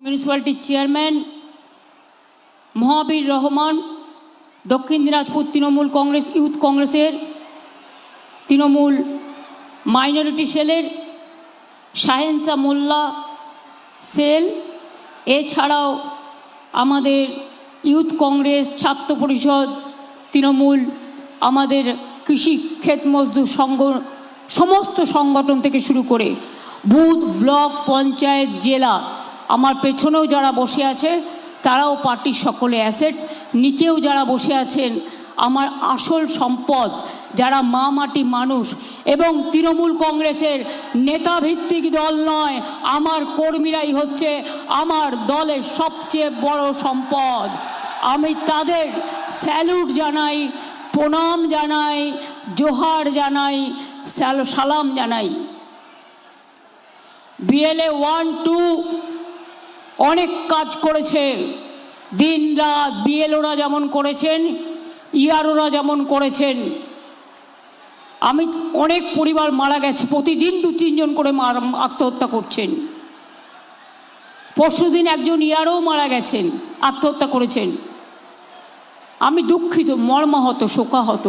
মিউনিসিপ্যালিটির chairman মহাবীর রহমান, দক্ষিণ Dinajpur Trinamool Congress youth কংগ্রেসের Trinamool minority সেলের শাহেনশা মোল্লা সেল, এছাড়াও আমাদের ইউথ কংগ্রেস, ছাত্র পরিষদ, তৃণমূল, আমাদের কৃষি ক্ষেত মজদুর সংঘ, সমস্ত সংগঠন থেকে শুরু করে বুথ, ব্লক, পঞ্চায়েত, জেলা, আমার পেছনেও যারা বসে আছে তারাও পার্টির সকলে অ্যাসেট, নিচেও যারা বসে আছেন আমার আসল সম্পদ, যারা মা মাটি মানুষ এবং তৃণমূল কংগ্রেসের নেতাভিত্তিক দল নয়, আমার কর্মীরাই হচ্ছে আমার দলের সবচেয়ে বড় সম্পদ। আমি তাদের স্যালুট জানাই, প্রণাম জানাই, জোহার জানাই, সালাম জানাই। বিএলএ 1-2 অনেক কাজ করেছে, দিন রাত বিএলওরা যেমন করেছেন, ইআরওরা যেমন করেছেন। আমি অনেক পরিবার মারা গেছে, প্রতিদিন 2-3 জন করে আত্মহত্যা করছেন। পরশুদিন একজন ইআরও মারা গেছেন, আত্মহত্যা করেছেন। আমি দুঃখিত, মর্মাহত, শোকাহত।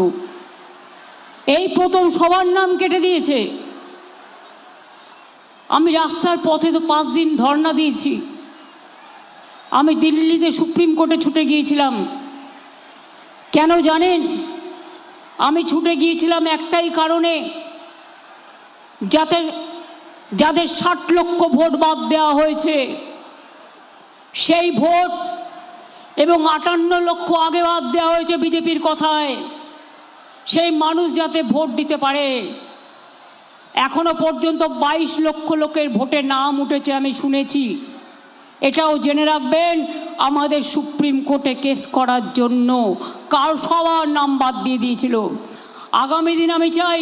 এই প্রথম সবার নাম কেটে দিয়েছে। আমি রাস্তার পথে তো 5 দিন ধর্ণা দিয়েছি। আমি দিল্লিতে সুপ্রিম কোর্টে ছুটে গিয়েছিলাম। কেন জানেন? আমি ছুটে গিয়েছিলাম একটাই কারণে, যাদের 60 লক্ষ ভোট বাদ দেওয়া হয়েছে সেই ভোট এবং 58 লক্ষ আগে বাদ দেওয়া হয়েছে বিজেপির কথায়, সেই মানুষ যাতে ভোট দিতে পারে। এখনো পর্যন্ত 22 লক্ষ লোকের ভোটে নাম উঠেছে আমি শুনেছি। এটাও জেনে রাখবেন, আমাদের সুপ্রিম কোর্টে কেস করার জন্য সবার নাম বাদ দিয়ে দিয়েছিল। আগামী দিন আমি চাই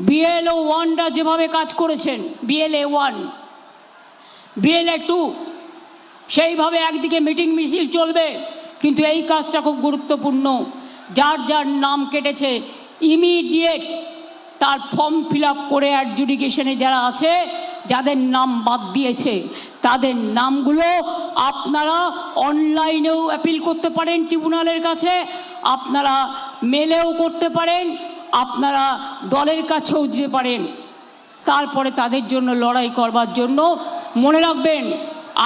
বিএলও 1রা যেভাবে কাজ করেছেন, বিএলএ 1, বিএলএ 2 সেইভাবে একদিকে মিটিং মিছিল চলবে, কিন্তু এই কাজটা খুব গুরুত্বপূর্ণ। যার যার নাম কেটেছে ইমিডিয়েট তার ফর্ম ফিল আপ করে অ্যাডজুডিকেশনে যারা আছে, যাদের নাম বাদ দিয়েছে তাদের নামগুলো আপনারা অনলাইনেও অ্যাপিল করতে পারেন ট্রিব্যুনালের কাছে, আপনারা মেলেও করতে পারেন, আপনারা দলের কাছেও দিতে পারেন। তারপরে তাদের জন্য লড়াই করবার জন্য মনে রাখবেন,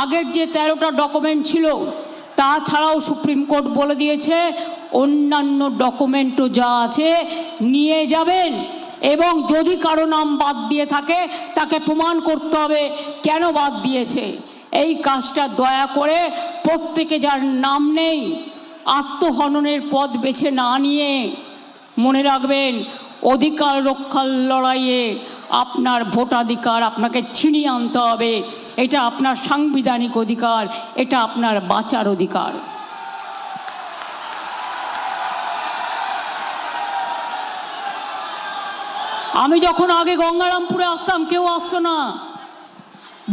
আগের যে 13টা ডকুমেন্ট ছিল তাছাড়াও সুপ্রিম কোর্ট বলে দিয়েছে অন্যান্য ডকুমেন্টও যা আছে নিয়ে যাবেন, এবং যদি কারো নাম বাদ দিয়ে থাকে তাকে প্রমাণ করতে হবে কেন বাদ দিয়েছে। এই কাজটা দয়া করে প্রত্যেকে, যার নাম নেই, আত্মহননের পথ বেছে না নিয়ে মনে রাখবেন, অধিকার রক্ষার লড়াইয়ে আপনার ভোটাধিকার আপনাকে ছিনিয়ে আনতে হবে। এটা আপনার সাংবিধানিক অধিকার, এটা আপনার বাঁচার অধিকার। আমি যখন আগে গঙ্গারামপুরে আসতাম কেউ আসতো না,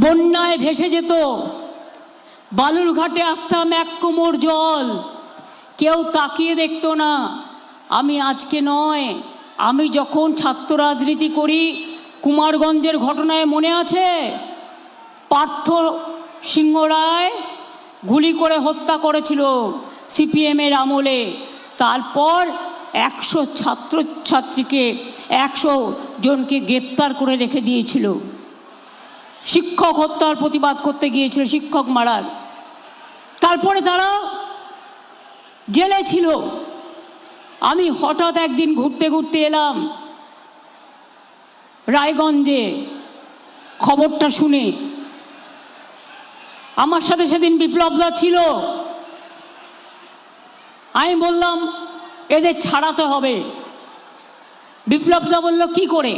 বন্যায় ভেসে যেত। বালুরঘাটে আসতাম 1 কোমর জল, কেউ তাকিয়ে দেখতো না। আমি আজকে নয়, আমি যখন ছাত্র রাজনীতি করি, কুমারগঞ্জের ঘটনায় মনে আছে, পার্থ সিংহ রায় গুলি করে হত্যা করেছিল সিপিএমের আমলে। তারপর 100 ছাত্রছাত্রীকে 100 জনকে গ্রেপ্তার করে রেখে দিয়েছিল। শিক্ষক হত্যার প্রতিবাদ করতে গিয়েছিল, শিক্ষক মারার। তারপরে তারা জেলে ছিল। আমি হঠাৎ একদিন ঘুরতে ঘুরতে এলাম রায়গঞ্জে, খবরটা শুনে। আমার সাথে সেদিন বিপ্লবদা ছিল। আমি বললাম এদের ছাড়াতে হবে। বিপ্লবদা বলল কি করে?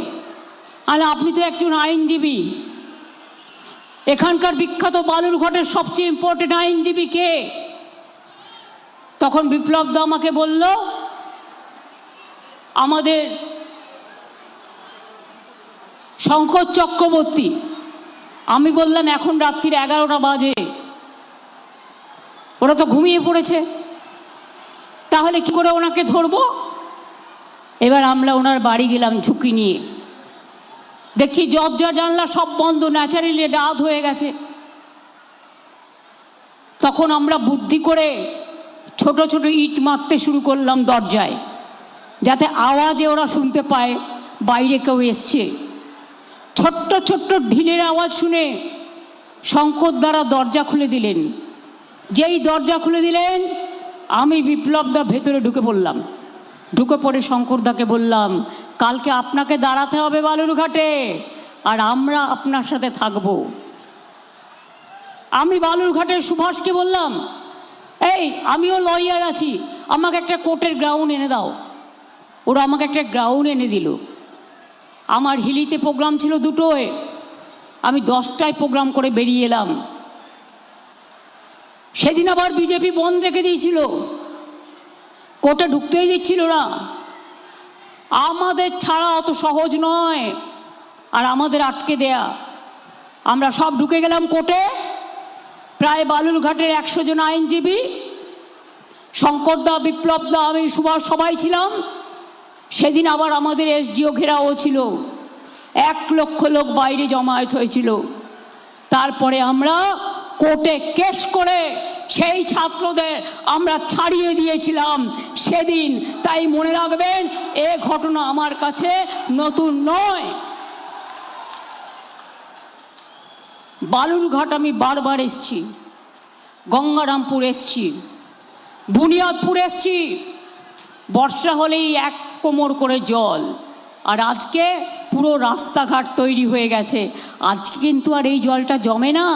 আর আপনি তো একজন আইনজীবী, এখানকার বিখ্যাত বালুরঘাটের সবচেয়ে ইম্পর্টেন্ট আইনজীবী কে? তখন বিপ্লবদা আমাকে বলল আমাদের শঙ্কর চক্রবর্তী। আমি বললাম এখন রাত্রির 11টা বাজে, ওরা তো ঘুমিয়ে পড়েছে, তাহলে কি করে ওনাকে ধরবো? এবার আমরা ওনার বাড়ি গেলাম ঝুঁকি নিয়ে। দেখছি দরজা জানলা সব বন্ধ, ন্যাচারালি রাত হয়ে গেছে। তখন আমরা বুদ্ধি করে ছোট ছোট ইট মারতে শুরু করলাম দরজায়, যাতে আওয়াজে ওরা শুনতে পায় বাইরে কেউ এসছে। ছোট্ট ছোট্ট ঢিলের আওয়াজ শুনে শঙ্কর দ্বারা দরজা খুলে দিলেন। যেই দরজা খুলে দিলেন, আমি বিপ্লবদা ভেতরে ঢুকে পড়লাম। ঢুকে পড়ে শঙ্করদাকে বললাম, কালকে আপনাকে দাঁড়াতে হবে বালুরঘাটে, আর আমরা আপনার সাথে থাকব। আমি বালুরঘাটের সুভাষকে বললাম, এই আমিও লয়ার আছি, আমাকে একটা কোর্টের গ্রাউন্ড এনে দাও। ওরা আমাকে একটা গ্রাউন্ড এনে দিল। আমার হিলিতে প্রোগ্রাম ছিল 2টোয়, আমি 10টায় প্রোগ্রাম করে বেরিয়ে এলাম। সেদিন আবার বিজেপি বন্ধ রেখে দিয়েছিল, কোর্টে ঢুকতেই দিচ্ছিল না। আমাদের ছাড়া অত সহজ নয় আর আমাদের আটকে দেয়া। আমরা সব ঢুকে গেলাম কোর্টে। প্রায় বালুরঘাটের 100 জন আইনজীবী, শঙ্করদা, বিপ্লবদা, আমি, সুভাষ সবাই ছিলাম। সেদিন আবার আমাদের এসডিও ঘেরাও ছিল, 1 লক্ষ লোক বাইরে জমায়েত হয়েছিল। তারপরে আমরা কোর্টে কেস করে সেই ছাত্রদের আমরা ছাড়িয়ে দিয়েছিলাম সেদিন। তাই মনে রাখবেন, এ ঘটনা আমার কাছে নতুন নয়। বালুরঘাট আমি বারবার এসছি, গঙ্গারামপুর এসছি, বুনিয়াদপুর এসছি। বর্ষা হলেই 1 কোমর করে জল, আর আজকে পুরো রাস্তাঘাট তৈরি হয়ে গেছে। আজকে কিন্তু আর এই জলটা জমে না।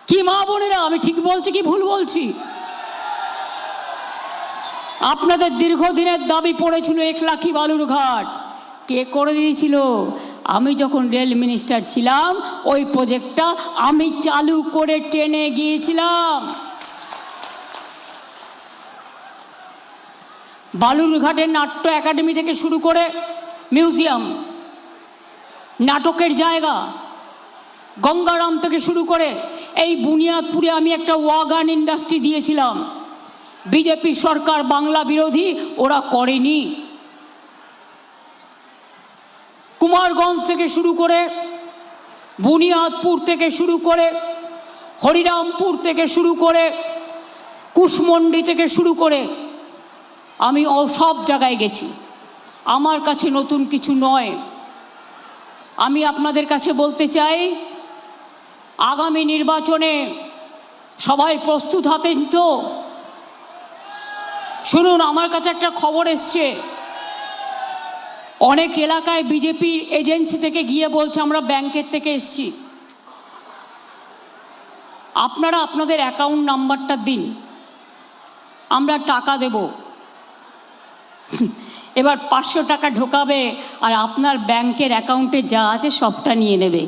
কি মা বোনেরা, আমি ঠিক বলছি কি ভুল বলছি? আপনাদের দীর্ঘদিনের দাবি পড়েছিল 1 লাখি বালুরঘাট, কে করে দিয়েছিল? আমি যখন রেল মিনিস্টার ছিলাম, ওই প্রজেক্টটা আমি চালু করে টেনে গিয়েছিলাম। বালুরঘাটের নাট্য একাডেমি থেকে শুরু করে মিউজিয়াম, নাটকের জায়গা, গঙ্গারাম থেকে শুরু করে এই বুনিয়াদপুরে আমি একটা ওয়াগান ইন্ডাস্ট্রি দিয়েছিলাম। বিজেপি সরকার বাংলা বিরোধী, ওরা করেনি। কুমারগঞ্জ থেকে শুরু করে, বুনিয়াদপুর থেকে শুরু করে, হরিরামপুর থেকে শুরু করে, কুশমন্ডি থেকে শুরু করে আমি সব জায়গায় গেছি। আমার কাছে নতুন কিছু নয়। আমি আপনাদের কাছে বলতে চাই, আগামী নির্বাচনে সবাই প্রস্তুত হতেন তো? শুনুন, আমার কাছে একটা খবর এসছে, অনেক এলাকায় বিজেপির এজেন্সি থেকে গিয়ে বলছে আমরা ব্যাংকের থেকে এসছি, আপনারা আপনাদের অ্যাকাউন্ট নাম্বারটা দিন, আমরা টাকা দেব। এবার 500 টাকা ঢোকাবে আর আপনার ব্যাংকের অ্যাকাউন্টে যা আছে সবটা নিয়ে নেবে।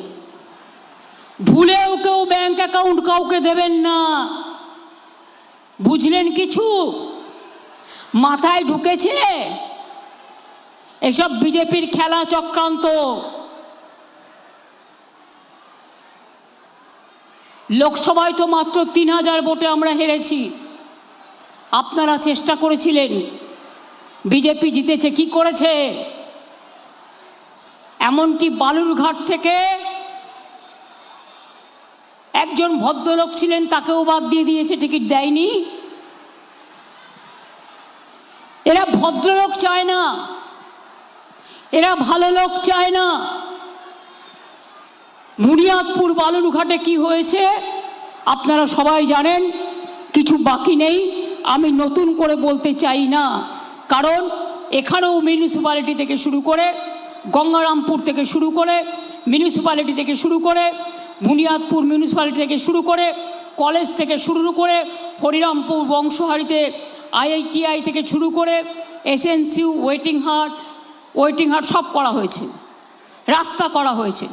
ভুলেও কেউ ব্যাংক অ্যাকাউন্ট কাউকে দেবেন না, বুঝলেন? কিছু মাথায় ঢুকেছে? এসব বিজেপির খেলা চক্রান্ত। লোকসভায় তো মাত্র 3000 ভোটে আমরা হেরেছি। আপনারা চেষ্টা করেছিলেন, বিজেপি জিতেছে। কি করেছে? এমনকি বালুরঘাট থেকে একজন ভদ্রলোক ছিলেন, তাকেও বাদ দিয়ে দিয়েছে, টিকিট দেয়নি। এরা ভদ্রলোক চায় না, এরা ভালো লোক চায় না। বুনিয়াদপুর বালুরঘাটে কি হয়েছে আপনারা সবাই জানেন, কিছু বাকি নেই, আমি নতুন করে বলতে চাই না। কারণ এখানেও মিউনিসিপ্যালিটি থেকে শুরু করে, গঙ্গারামপুর থেকে শুরু করে, মিউনিসিপ্যালিটি থেকে শুরু করে, বুনিয়াদপুর মিউনিসিপ্যালিটি থেকে শুরু করে, কলেজ থেকে শুরু করে, হরিরামপুর বংশহারিতে IITI থেকে শুরু করে, SNCU, ওয়েটিং হাট সব করা হয়েছে, রাস্তা করা হয়েছে।